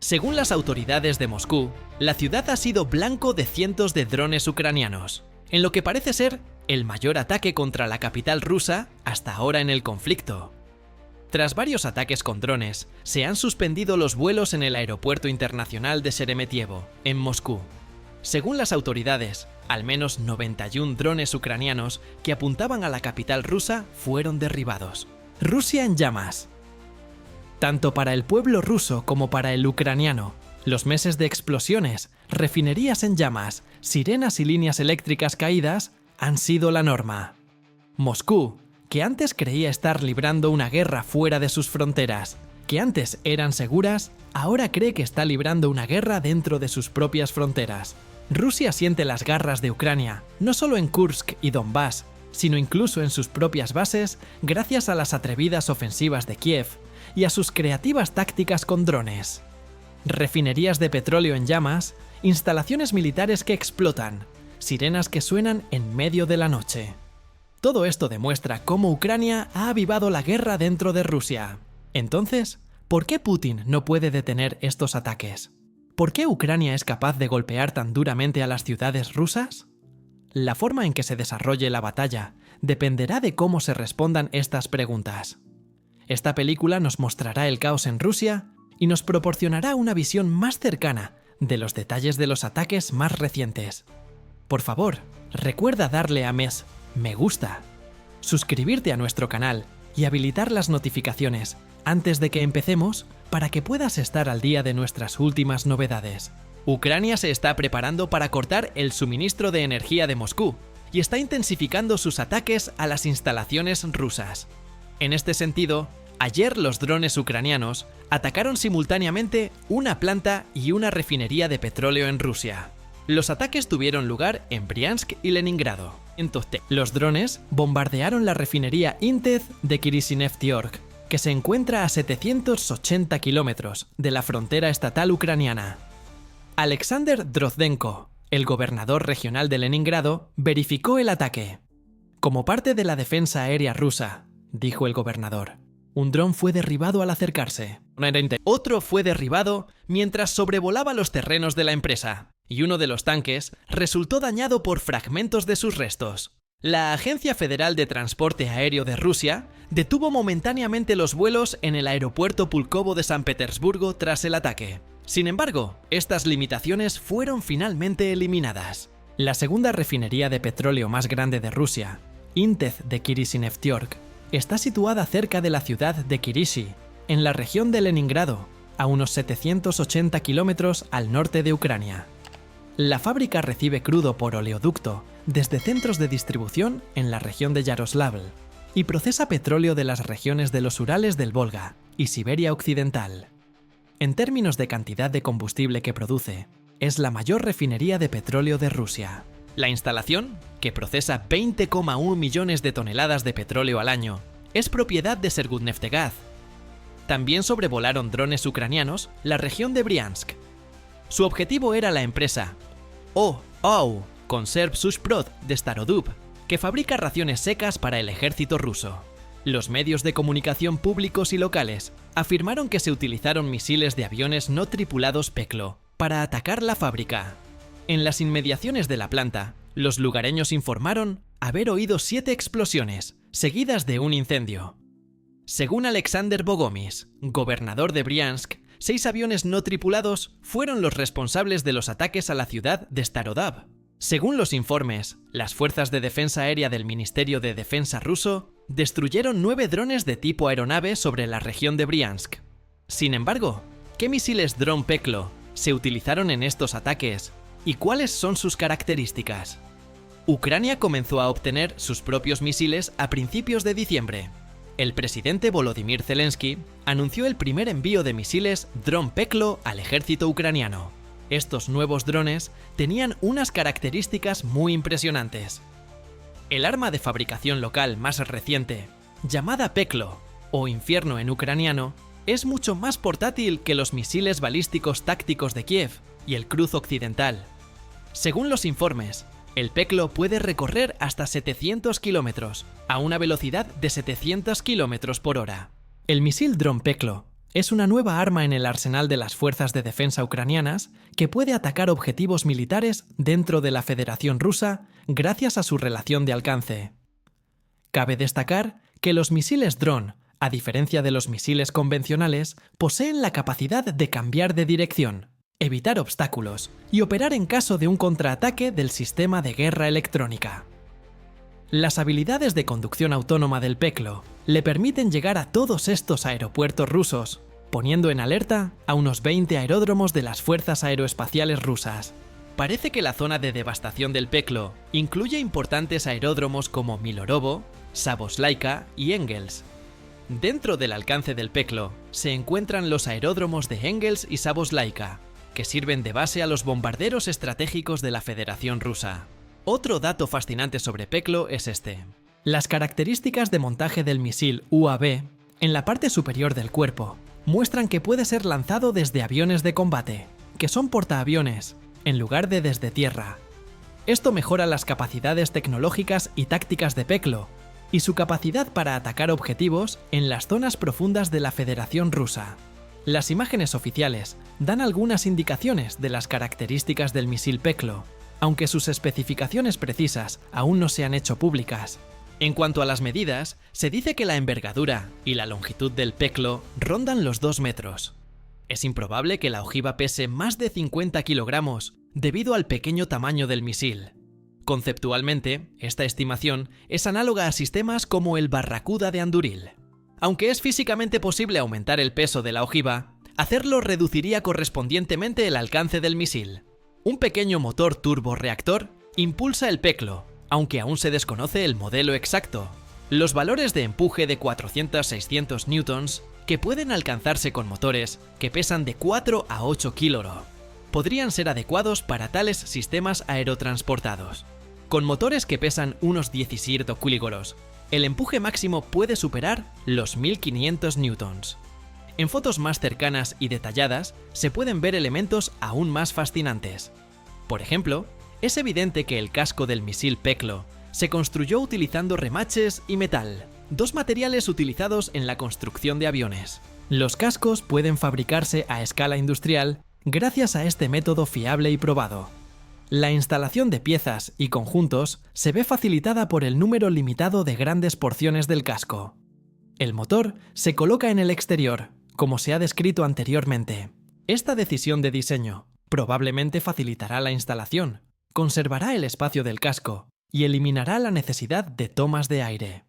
Según las autoridades de Moscú, la ciudad ha sido blanco de cientos de drones ucranianos, en lo que parece ser el mayor ataque contra la capital rusa hasta ahora en el conflicto. Tras varios ataques con drones, se han suspendido los vuelos en el aeropuerto internacional de Sheremetyevo, en Moscú. Según las autoridades, al menos 91 drones ucranianos que apuntaban a la capital rusa fueron derribados. Rusia en llamas. Tanto para el pueblo ruso como para el ucraniano, los meses de explosiones, refinerías en llamas, sirenas y líneas eléctricas caídas han sido la norma. Moscú, que antes creía estar librando una guerra fuera de sus fronteras, que antes eran seguras, ahora cree que está librando una guerra dentro de sus propias fronteras. Rusia siente las garras de Ucrania, no solo en Kursk y Donbass, sino incluso en sus propias bases, gracias a las atrevidas ofensivas de Kiev y a sus creativas tácticas con drones. Refinerías de petróleo en llamas, instalaciones militares que explotan, sirenas que suenan en medio de la noche. Todo esto demuestra cómo Ucrania ha avivado la guerra dentro de Rusia. Entonces, ¿por qué Putin no puede detener estos ataques? ¿Por qué Ucrania es capaz de golpear tan duramente a las ciudades rusas? La forma en que se desarrolle la batalla dependerá de cómo se respondan estas preguntas. Esta película nos mostrará el caos en Rusia y nos proporcionará una visión más cercana de los detalles de los ataques más recientes. Por favor, recuerda darle a me gusta, suscribirte a nuestro canal y habilitar las notificaciones antes de que empecemos para que puedas estar al día de nuestras últimas novedades. Ucrania se está preparando para cortar el suministro de energía de Moscú y está intensificando sus ataques a las instalaciones rusas. En este sentido, ayer los drones ucranianos atacaron simultáneamente una planta y una refinería de petróleo en Rusia. Los ataques tuvieron lugar en Briansk y Leningrado. Entonces, los drones bombardearon la refinería Intez de Kirishinev-Tyork, que se encuentra a 780 kilómetros de la frontera estatal ucraniana. Alexander Drozdenko, el gobernador regional de Leningrado, verificó el ataque. Como parte de la defensa aérea rusa, dijo el gobernador, un dron fue derribado al acercarse. Otro fue derribado mientras sobrevolaba los terrenos de la empresa, y uno de los tanques resultó dañado por fragmentos de sus restos. La Agencia Federal de Transporte Aéreo de Rusia detuvo momentáneamente los vuelos en el aeropuerto Pulkovo de San Petersburgo tras el ataque. Sin embargo, estas limitaciones fueron finalmente eliminadas. La segunda refinería de petróleo más grande de Rusia, Intez de Kirishinev-Tyork, está situada cerca de la ciudad de Kirishi, en la región de Leningrado, a unos 780 kilómetros al norte de Ucrania. La fábrica recibe crudo por oleoducto desde centros de distribución en la región de Yaroslavl y procesa petróleo de las regiones de los Urales del Volga y Siberia Occidental. En términos de cantidad de combustible que produce, es la mayor refinería de petróleo de Rusia. La instalación, que procesa 20,1 millones de toneladas de petróleo al año, es propiedad de Surgutneftgaz. También sobrevolaron drones ucranianos la región de Briansk. Su objetivo era la empresa Konservsushprod de Starodub, que fabrica raciones secas para el ejército ruso. Los medios de comunicación públicos y locales afirmaron que se utilizaron misiles de aviones no tripulados Peklo para atacar la fábrica. En las inmediaciones de la planta, los lugareños informaron haber oído 7 explosiones, seguidas de un incendio. Según Alexander Bogomis, gobernador de Briansk, 6 aviones no tripulados fueron los responsables de los ataques a la ciudad de Starodub. Según los informes, las fuerzas de defensa aérea del Ministerio de Defensa ruso destruyeron 9 drones de tipo aeronave sobre la región de Briansk. Sin embargo, ¿qué misiles dron Peklo se utilizaron en estos ataques y cuáles son sus características? Ucrania comenzó a obtener sus propios misiles a principios de diciembre. El presidente Volodymyr Zelensky anunció el primer envío de misiles dron Peklo al ejército ucraniano. Estos nuevos drones tenían unas características muy impresionantes. El arma de fabricación local más reciente, llamada Peklo, o infierno en ucraniano, es mucho más portátil que los misiles balísticos tácticos de Kiev y el Cruz occidental. Según los informes, el Peklo puede recorrer hasta 700 kilómetros, a una velocidad de 700 kilómetros por hora. El misil dron Peklo Es una nueva arma en el arsenal de las fuerzas de defensa ucranianas que puede atacar objetivos militares dentro de la Federación Rusa gracias a su relación de alcance. Cabe destacar que los misiles dron, a diferencia de los misiles convencionales, poseen la capacidad de cambiar de dirección, evitar obstáculos y operar en caso de un contraataque del sistema de guerra electrónica. Las habilidades de conducción autónoma del Peklo le permiten llegar a todos estos aeropuertos rusos, poniendo en alerta a unos 20 aeródromos de las fuerzas aeroespaciales rusas. Parece que la zona de devastación del Peklo incluye importantes aeródromos como Milorovo, Savoslaika y Engels. Dentro del alcance del Peklo se encuentran los aeródromos de Engels y Savoslaika, que sirven de base a los bombarderos estratégicos de la Federación Rusa. Otro dato fascinante sobre Peklo es este. Las características de montaje del misil UAV en la parte superior del cuerpo muestran que puede ser lanzado desde aviones de combate, que son portaaviones, en lugar de desde tierra. Esto mejora las capacidades tecnológicas y tácticas de Peklo y su capacidad para atacar objetivos en las zonas profundas de la Federación Rusa. Las imágenes oficiales dan algunas indicaciones de las características del misil Peklo, aunque sus especificaciones precisas aún no se han hecho públicas. En cuanto a las medidas, se dice que la envergadura y la longitud del Peklo rondan los 2 metros. Es improbable que la ojiva pese más de 50 kilogramos debido al pequeño tamaño del misil. Conceptualmente, esta estimación es análoga a sistemas como el Barracuda de Anduril. Aunque es físicamente posible aumentar el peso de la ojiva, hacerlo reduciría correspondientemente el alcance del misil. Un pequeño motor turborreactor impulsa el Peklo, aunque aún se desconoce el modelo exacto. Los valores de empuje de 400-600 newtons, que pueden alcanzarse con motores que pesan de 4 a 8 kg, podrían ser adecuados para tales sistemas aerotransportados. Con motores que pesan unos 17 kg, el empuje máximo puede superar los 1500 newtons. En fotos más cercanas y detalladas se pueden ver elementos aún más fascinantes. Por ejemplo, es evidente que el casco del misil Peklo se construyó utilizando remaches y metal, dos materiales utilizados en la construcción de aviones. Los cascos pueden fabricarse a escala industrial gracias a este método fiable y probado. La instalación de piezas y conjuntos se ve facilitada por el número limitado de grandes porciones del casco. El motor se coloca en el exterior, como se ha descrito anteriormente. Esta decisión de diseño probablemente facilitará la instalación, conservará el espacio del casco y eliminará la necesidad de tomas de aire.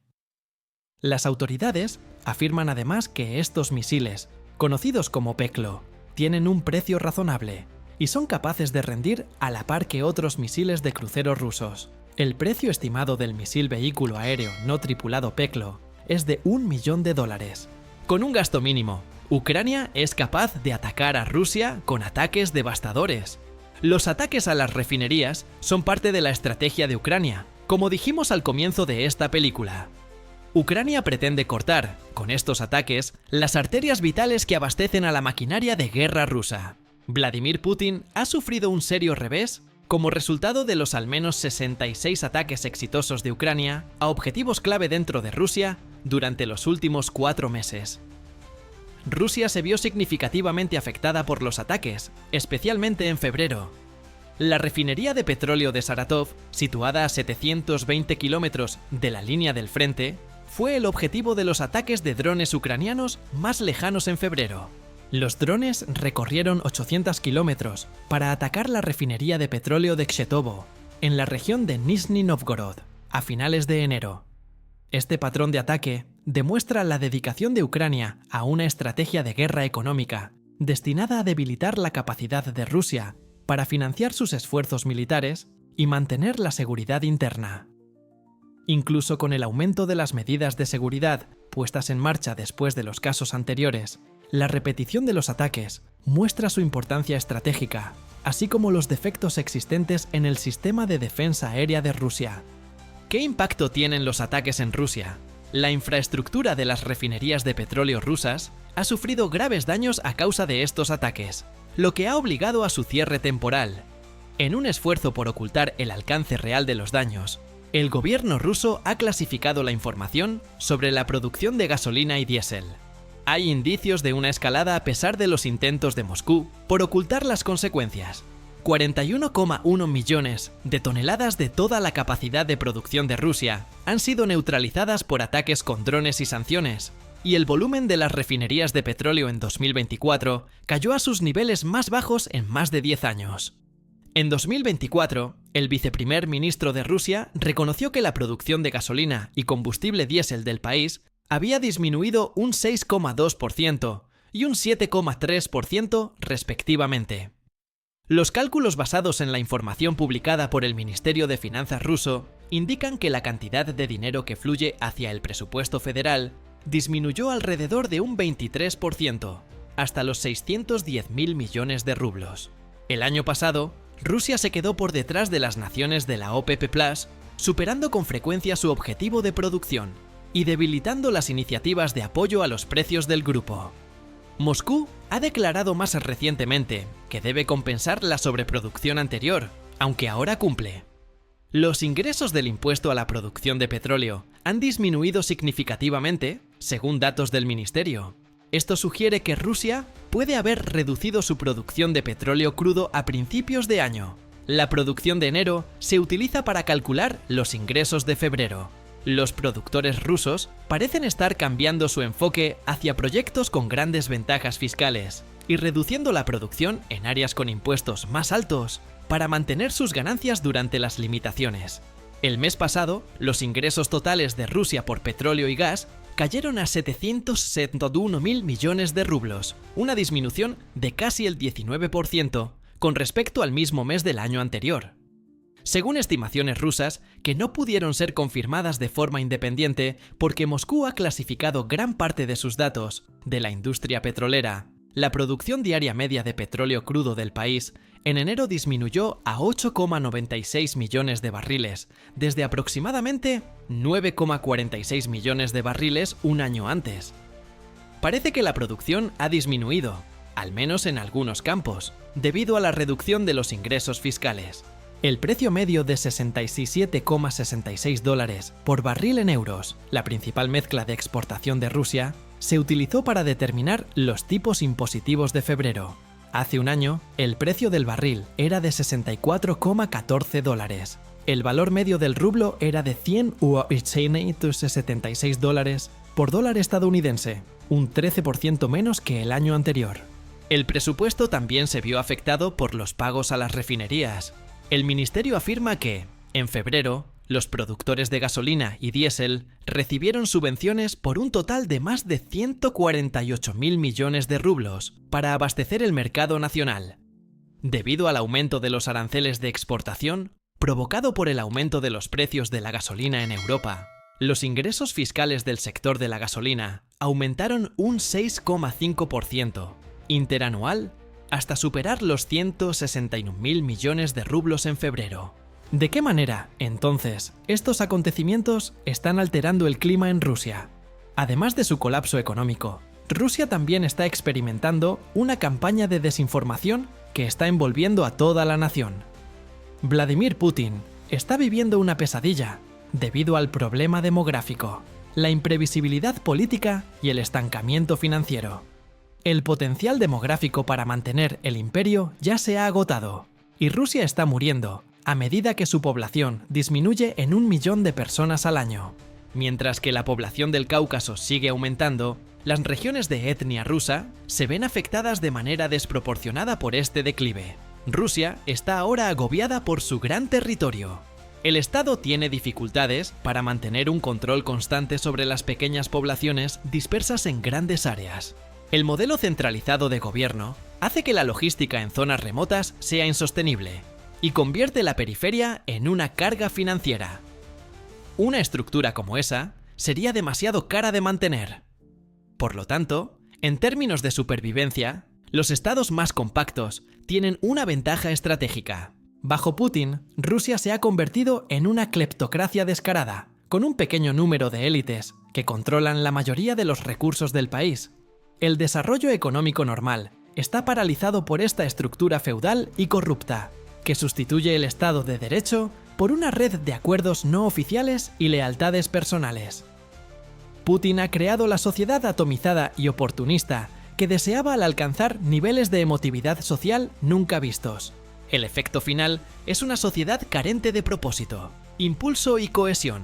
Las autoridades afirman además que estos misiles, conocidos como Peklo, tienen un precio razonable y son capaces de rendir a la par que otros misiles de cruceros rusos. El precio estimado del misil vehículo aéreo no tripulado Peklo es de $1 millón. Con un gasto mínimo, Ucrania es capaz de atacar a Rusia con ataques devastadores. Los ataques a las refinerías son parte de la estrategia de Ucrania, como dijimos al comienzo de esta película. Ucrania pretende cortar, con estos ataques, las arterias vitales que abastecen a la maquinaria de guerra rusa. Vladimir Putin ha sufrido un serio revés como resultado de los al menos 66 ataques exitosos de Ucrania a objetivos clave dentro de Rusia durante los últimos 4 meses. Rusia se vio significativamente afectada por los ataques, especialmente en febrero. La refinería de petróleo de Saratov, situada a 720 kilómetros de la línea del frente, fue el objetivo de los ataques de drones ucranianos más lejanos en febrero. Los drones recorrieron 800 kilómetros para atacar la refinería de petróleo de Kshetovo, en la región de Nizhny Novgorod, a finales de enero. Este patrón de ataque demuestra la dedicación de Ucrania a una estrategia de guerra económica destinada a debilitar la capacidad de Rusia para financiar sus esfuerzos militares y mantener la seguridad interna. Incluso con el aumento de las medidas de seguridad puestas en marcha después de los casos anteriores, la repetición de los ataques muestra su importancia estratégica, así como los defectos existentes en el sistema de defensa aérea de Rusia. ¿Qué impacto tienen los ataques en Rusia? La infraestructura de las refinerías de petróleo rusas ha sufrido graves daños a causa de estos ataques, lo que ha obligado a su cierre temporal. En un esfuerzo por ocultar el alcance real de los daños, el gobierno ruso ha clasificado la información sobre la producción de gasolina y diésel. Hay indicios de una escalada a pesar de los intentos de Moscú por ocultar las consecuencias. 41,1 millones de toneladas de toda la capacidad de producción de Rusia han sido neutralizadas por ataques con drones y sanciones, y el volumen de las refinerías de petróleo en 2024 cayó a sus niveles más bajos en más de 10 años. En 2024, el viceprimer ministro de Rusia reconoció que la producción de gasolina y combustible diésel del país había disminuido un 6,2% y un 7,3% respectivamente. Los cálculos basados en la información publicada por el Ministerio de Finanzas ruso indican que la cantidad de dinero que fluye hacia el presupuesto federal disminuyó alrededor de un 23%, hasta los 610.000 millones de rublos. El año pasado, Rusia se quedó por detrás de las naciones de la OPEP+, superando con frecuencia su objetivo de producción y debilitando las iniciativas de apoyo a los precios del grupo. Moscú ha declarado más recientemente que debe compensar la sobreproducción anterior, aunque ahora cumple. Los ingresos del impuesto a la producción de petróleo han disminuido significativamente, según datos del ministerio. Esto sugiere que Rusia puede haber reducido su producción de petróleo crudo a principios de año. La producción de enero se utiliza para calcular los ingresos de febrero. Los productores rusos parecen estar cambiando su enfoque hacia proyectos con grandes ventajas fiscales y reduciendo la producción en áreas con impuestos más altos para mantener sus ganancias durante las limitaciones. El mes pasado, los ingresos totales de Rusia por petróleo y gas cayeron a 771.000 millones de rublos, una disminución de casi el 19% con respecto al mismo mes del año anterior. Según estimaciones rusas, que no pudieron ser confirmadas de forma independiente porque Moscú ha clasificado gran parte de sus datos de la industria petrolera, la producción diaria media de petróleo crudo del país en enero disminuyó a 8,96 millones de barriles, desde aproximadamente 9,46 millones de barriles un año antes. Parece que la producción ha disminuido, al menos en algunos campos, debido a la reducción de los ingresos fiscales. El precio medio de 67,66 dólares por barril en euros, la principal mezcla de exportación de Rusia, se utilizó para determinar los tipos impositivos de febrero. Hace un año, el precio del barril era de 64,14 dólares. El valor medio del rublo era de 100,76 dólares por dólar estadounidense, un 13% menos que el año anterior. El presupuesto también se vio afectado por los pagos a las refinerías. El ministerio afirma que, en febrero, los productores de gasolina y diésel recibieron subvenciones por un total de más de 148.000 millones de rublos para abastecer el mercado nacional. Debido al aumento de los aranceles de exportación, provocado por el aumento de los precios de la gasolina en Europa, los ingresos fiscales del sector de la gasolina aumentaron un 6,5% interanual hasta superar los 161.000 millones de rublos en febrero. ¿De qué manera, entonces, estos acontecimientos están alterando el clima en Rusia? Además de su colapso económico, Rusia también está experimentando una campaña de desinformación que está envolviendo a toda la nación. Vladimir Putin está viviendo una pesadilla debido al problema demográfico, la imprevisibilidad política y el estancamiento financiero. El potencial demográfico para mantener el imperio ya se ha agotado, y Rusia está muriendo a medida que su población disminuye en 1 millón de personas al año. Mientras que la población del Cáucaso sigue aumentando, las regiones de etnia rusa se ven afectadas de manera desproporcionada por este declive. Rusia está ahora agobiada por su gran territorio. El Estado tiene dificultades para mantener un control constante sobre las pequeñas poblaciones dispersas en grandes áreas. El modelo centralizado de gobierno hace que la logística en zonas remotas sea insostenible y convierte la periferia en una carga financiera. Una estructura como esa sería demasiado cara de mantener. Por lo tanto, en términos de supervivencia, los estados más compactos tienen una ventaja estratégica. Bajo Putin, Rusia se ha convertido en una cleptocracia descarada, con un pequeño número de élites que controlan la mayoría de los recursos del país. El desarrollo económico normal está paralizado por esta estructura feudal y corrupta, que sustituye el Estado de Derecho por una red de acuerdos no oficiales y lealtades personales. Putin ha creado la sociedad atomizada y oportunista que deseaba al alcanzar niveles de emotividad social nunca vistos. El efecto final es una sociedad carente de propósito, impulso y cohesión.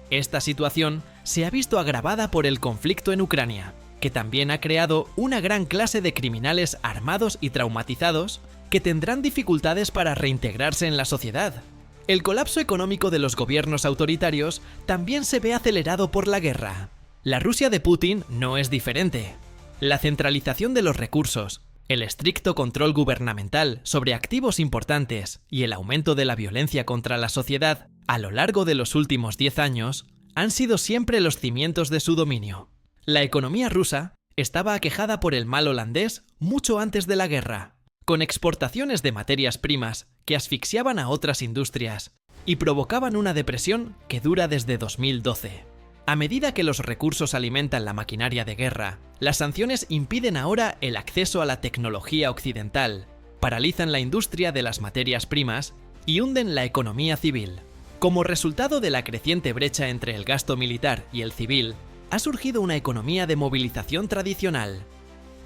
Esta situación se ha visto agravada por el conflicto en Ucrania, que también ha creado una gran clase de criminales armados y traumatizados que tendrán dificultades para reintegrarse en la sociedad. El colapso económico de los gobiernos autoritarios también se ve acelerado por la guerra. La Rusia de Putin no es diferente. La centralización de los recursos, el estricto control gubernamental sobre activos importantes y el aumento de la violencia contra la sociedad a lo largo de los últimos 10 años han sido siempre los cimientos de su dominio. La economía rusa estaba aquejada por el mal holandés mucho antes de la guerra, con exportaciones de materias primas que asfixiaban a otras industrias y provocaban una depresión que dura desde 2012. A medida que los recursos alimentan la maquinaria de guerra, las sanciones impiden ahora el acceso a la tecnología occidental, paralizan la industria de las materias primas y hunden la economía civil. Como resultado de la creciente brecha entre el gasto militar y el civil, ha surgido una economía de movilización tradicional.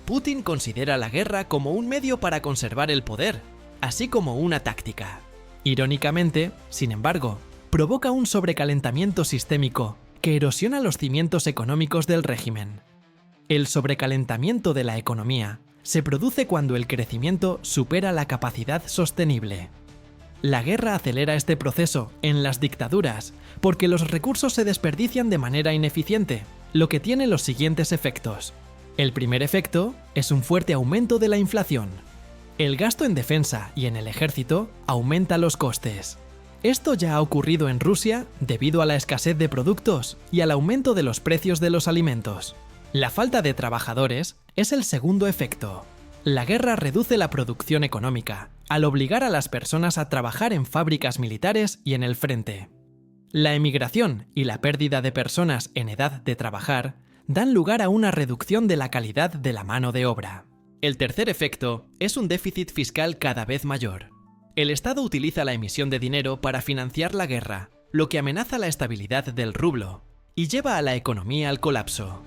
Putin considera la guerra como un medio para conservar el poder, así como una táctica. Irónicamente, sin embargo, provoca un sobrecalentamiento sistémico que erosiona los cimientos económicos del régimen. El sobrecalentamiento de la economía se produce cuando el crecimiento supera la capacidad sostenible. La guerra acelera este proceso en las dictaduras porque los recursos se desperdician de manera ineficiente, lo que tiene los siguientes efectos. El primer efecto es un fuerte aumento de la inflación. El gasto en defensa y en el ejército aumenta los costes. Esto ya ha ocurrido en Rusia debido a la escasez de productos y al aumento de los precios de los alimentos. La falta de trabajadores es el segundo efecto. La guerra reduce la producción económica, al obligar a las personas a trabajar en fábricas militares y en el frente. La emigración y la pérdida de personas en edad de trabajar dan lugar a una reducción de la calidad de la mano de obra. El tercer efecto es un déficit fiscal cada vez mayor. El Estado utiliza la emisión de dinero para financiar la guerra, lo que amenaza la estabilidad del rublo y lleva a la economía al colapso.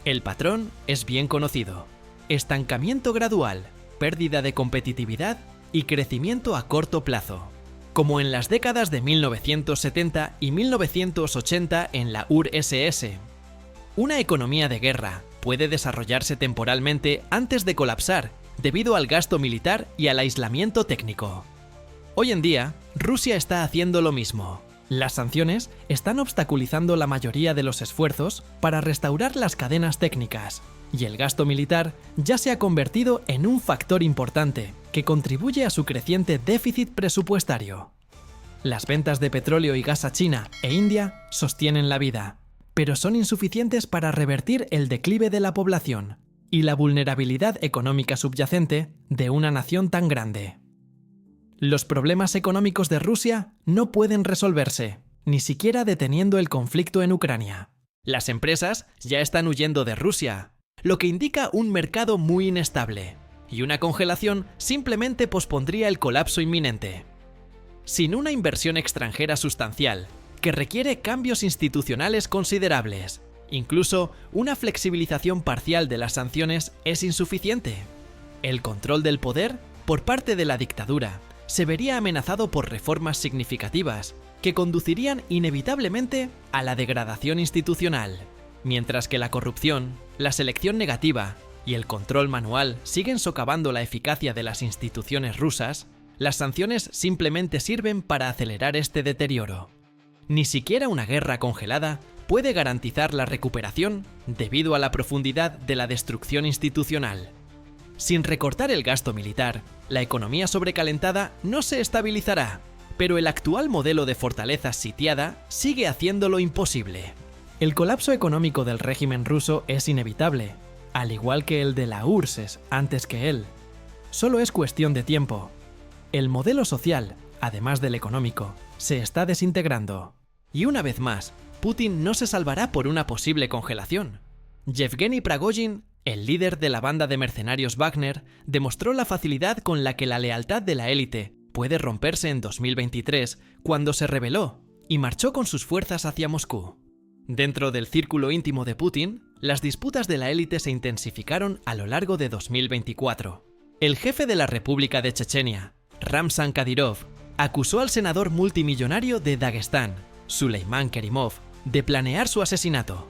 El patrón es bien conocido: estancamiento gradual, pérdida de competitividad y crecimiento a corto plazo, como en las décadas de 1970 y 1980 en la URSS. Una economía de guerra puede desarrollarse temporalmente antes de colapsar debido al gasto militar y al aislamiento técnico. Hoy en día, Rusia está haciendo lo mismo. Las sanciones están obstaculizando la mayoría de los esfuerzos para restaurar las cadenas técnicas, y el gasto militar ya se ha convertido en un factor importante que contribuye a su creciente déficit presupuestario. Las ventas de petróleo y gas a China e India sostienen la vida, pero son insuficientes para revertir el declive de la población y la vulnerabilidad económica subyacente de una nación tan grande. Los problemas económicos de Rusia no pueden resolverse, ni siquiera deteniendo el conflicto en Ucrania. Las empresas ya están huyendo de Rusia, lo que indica un mercado muy inestable, y una congelación simplemente pospondría el colapso inminente. Sin una inversión extranjera sustancial, que requiere cambios institucionales considerables, incluso una flexibilización parcial de las sanciones es insuficiente. El control del poder, por parte de la dictadura, se vería amenazado por reformas significativas que conducirían inevitablemente a la degradación institucional, mientras que la corrupción, la selección negativa y el control manual siguen socavando la eficacia de las instituciones rusas. Las sanciones simplemente sirven para acelerar este deterioro. Ni siquiera una guerra congelada puede garantizar la recuperación debido a la profundidad de la destrucción institucional. Sin recortar el gasto militar, la economía sobrecalentada no se estabilizará, pero el actual modelo de fortaleza sitiada sigue haciéndolo imposible. El colapso económico del régimen ruso es inevitable, al igual que el de la URSS antes que él. Solo es cuestión de tiempo. El modelo social, además del económico, se está desintegrando. Y una vez más, Putin no se salvará por una posible congelación. Yevgeny Prigozhin, el líder de la banda de mercenarios Wagner, demostró la facilidad con la que la lealtad de la élite puede romperse en 2023, cuando se rebeló y marchó con sus fuerzas hacia Moscú. Dentro del círculo íntimo de Putin, las disputas de la élite se intensificaron a lo largo de 2024. El jefe de la República de Chechenia, Ramzan Kadyrov, acusó al senador multimillonario de Dagestán, Süleyman Kerimov, de planear su asesinato.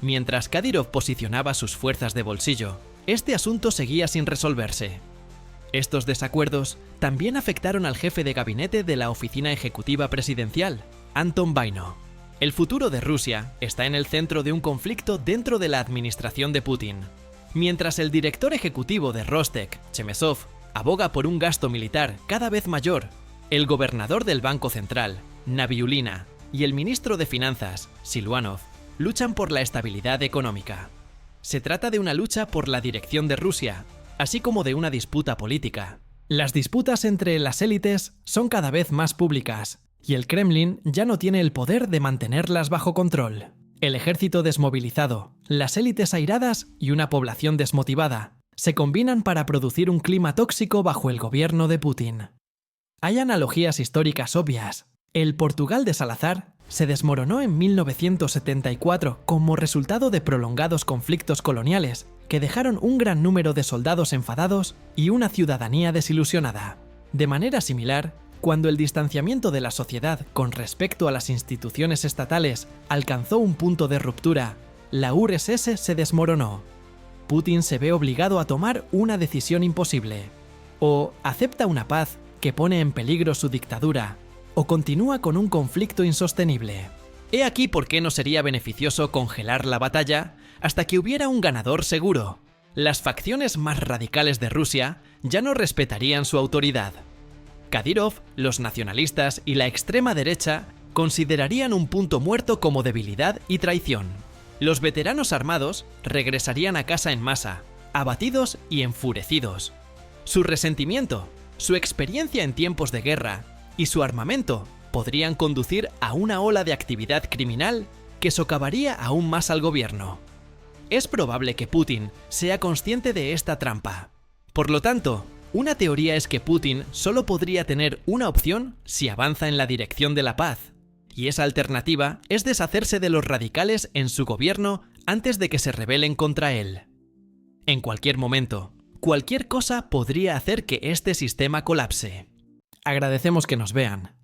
Mientras Kadyrov posicionaba sus fuerzas de bolsillo, este asunto seguía sin resolverse. Estos desacuerdos también afectaron al jefe de gabinete de la Oficina Ejecutiva Presidencial, Anton Vaino. El futuro de Rusia está en el centro de un conflicto dentro de la administración de Putin. Mientras el director ejecutivo de Rostec, Chemezov, aboga por un gasto militar cada vez mayor, el gobernador del Banco Central, Nabiullina, y el ministro de Finanzas, Siluanov, luchan por la estabilidad económica. Se trata de una lucha por la dirección de Rusia, así como de una disputa política. Las disputas entre las élites son cada vez más públicas, y el Kremlin ya no tiene el poder de mantenerlas bajo control. El ejército desmovilizado, las élites airadas y una población desmotivada se combinan para producir un clima tóxico bajo el gobierno de Putin. Hay analogías históricas obvias. El Portugal de Salazar se desmoronó en 1974 como resultado de prolongados conflictos coloniales que dejaron un gran número de soldados enfadados y una ciudadanía desilusionada. De manera similar, cuando el distanciamiento de la sociedad con respecto a las instituciones estatales alcanzó un punto de ruptura, la URSS se desmoronó. Putin se ve obligado a tomar una decisión imposible. O acepta una paz que pone en peligro su dictadura, o continúa con un conflicto insostenible. He aquí por qué no sería beneficioso congelar la batalla hasta que hubiera un ganador seguro. Las facciones más radicales de Rusia ya no respetarían su autoridad. Kadyrov, los nacionalistas y la extrema derecha considerarían un punto muerto como debilidad y traición. Los veteranos armados regresarían a casa en masa, abatidos y enfurecidos. Su resentimiento, su experiencia en tiempos de guerra y su armamento podrían conducir a una ola de actividad criminal que socavaría aún más al gobierno. Es probable que Putin sea consciente de esta trampa. Por lo tanto, una teoría es que Putin solo podría tener una opción si avanza en la dirección de la paz, y esa alternativa es deshacerse de los radicales en su gobierno antes de que se rebelen contra él. En cualquier momento, cualquier cosa podría hacer que este sistema colapse. Agradecemos que nos vean.